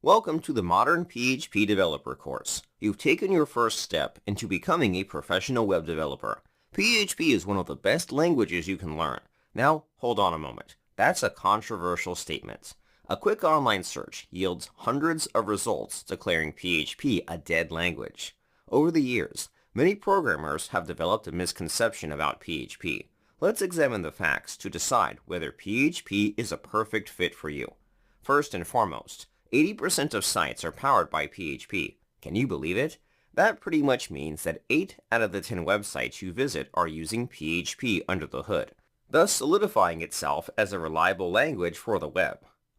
Welcome to the Modern PHP Developer course. You've taken your first step into becoming a professional web developer. PHP is one of the best languages you can learn. Now, hold on a moment. That's a controversial statement. A quick online search yields hundreds of results declaring PHP a dead language. Over the years, many programmers have developed a misconception about PHP. Let's examine the facts to decide whether PHP is a perfect fit for you. First and foremost, 80% of sites are powered by PHP. Can you believe it? That pretty much means that 8 out of the 10 websites you visit are using PHP under the hood, thus solidifying itself as a reliable language for the web.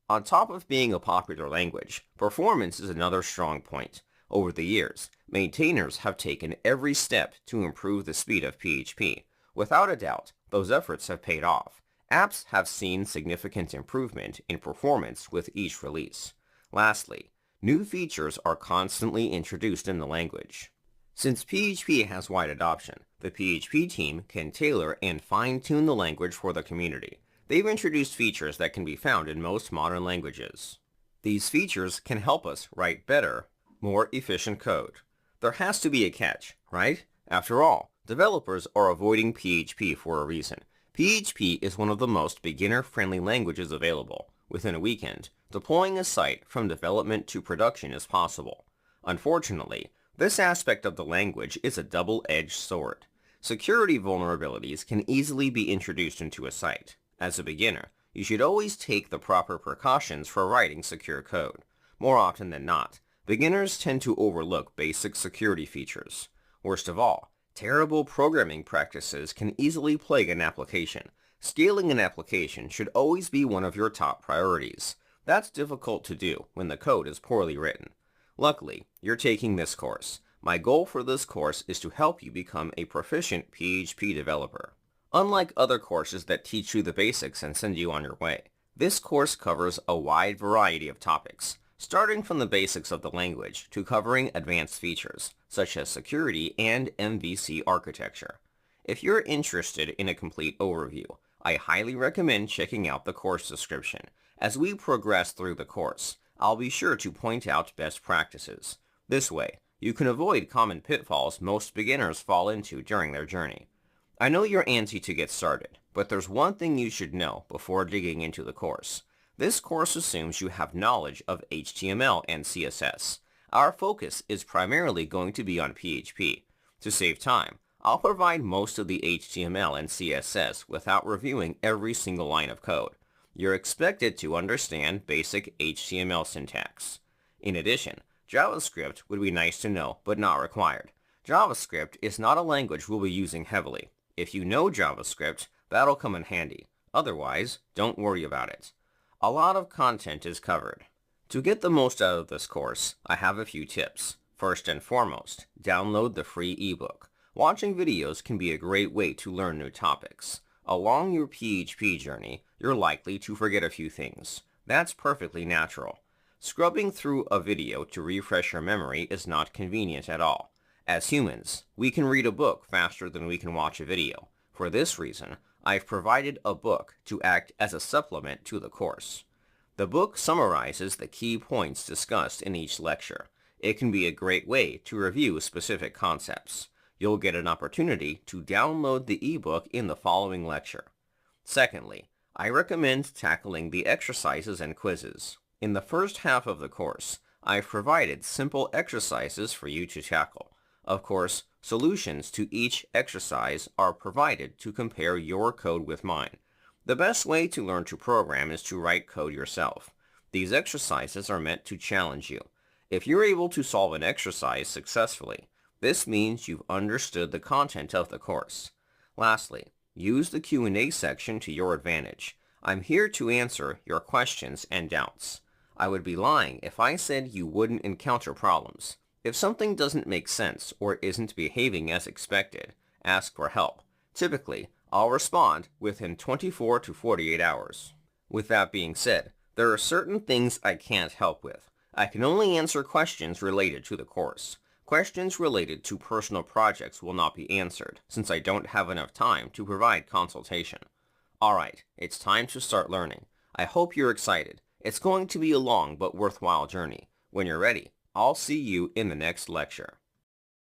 On top of being a popular language, performance is another strong point. Over the years, maintainers have taken every step to improve the speed of PHP. Without a doubt, those efforts have paid off. Apps have seen significant improvement in performance with each release. Lastly, new features are constantly introduced in the language. Since PHP has wide adoption, the PHP team can tailor and fine-tune the language for the community. They've introduced features that can be found in most modern languages. These features can help us write better, more efficient code. There has to be a catch, right? After all, developers are avoiding PHP for a reason. PHP is one of the most beginner-friendly languages available. Within a weekend, deploying a site from development to production is possible. Unfortunately, this aspect of the language is a double-edged sword. Security vulnerabilities can easily be introduced into a site. As a beginner, you should always take the proper precautions for writing secure code. More often than not, beginners tend to overlook basic security features. Worst of all, terrible programming practices can easily plague an application. Scaling an application should always be one of your top priorities. That's difficult to do when the code is poorly written. Luckily, you're taking this course. My goal for this course is to help you become a proficient PHP developer. Unlike other courses that teach you the basics and send you on your way, this course covers a wide variety of topics, starting from the basics of the language to covering advanced features, such as security and MVC architecture. If you're interested in a complete overview, I highly recommend checking out the course description. As we progress through the course, I'll be sure to point out best practices. This way, you can avoid common pitfalls most beginners fall into during their journey. I know you're antsy to get started, but there's one thing you should know before digging into the course. This course assumes you have knowledge of HTML and CSS. Our focus is primarily going to be on PHP. To save time, I'll provide most of the HTML and CSS without reviewing every single line of code. You're expected to understand basic HTML syntax. In addition, JavaScript would be nice to know, but not required. JavaScript is not a language we'll be using heavily. If you know JavaScript, that'll come in handy. Otherwise, don't worry about it. A lot of content is covered. To get the most out of this course, I have a few tips. First and foremost, download the free ebook. Watching videos can be a great way to learn new topics. Along your PHP journey, you're likely to forget a few things. That's perfectly natural. Scrubbing through a video to refresh your memory is not convenient at all. As humans, we can read a book faster than we can watch a video. For this reason, I've provided a book to act as a supplement to the course. The book summarizes the key points discussed in each lecture. It can be a great way to review specific concepts. You'll get an opportunity to download the ebook in the following lecture. Secondly, I recommend tackling the exercises and quizzes. In the first half of the course, I've provided simple exercises for you to tackle. Of course, solutions to each exercise are provided to compare your code with mine. The best way to learn to program is to write code yourself. These exercises are meant to challenge you. If you're able to solve an exercise successfully, this means you've understood the content of the course. Lastly, use the Q&A section to your advantage. I'm here to answer your questions and doubts. I would be lying if I said you wouldn't encounter problems. If something doesn't make sense or isn't behaving as expected, ask for help. Typically, I'll respond within 24 to 48 hours. With that being said, there are certain things I can't help with. I can only answer questions related to the course. Questions related to personal projects will not be answered, since I don't have enough time to provide consultation. Alright, it's time to start learning. I hope you're excited. It's going to be a long but worthwhile journey. When you're ready, I'll see you in the next lecture.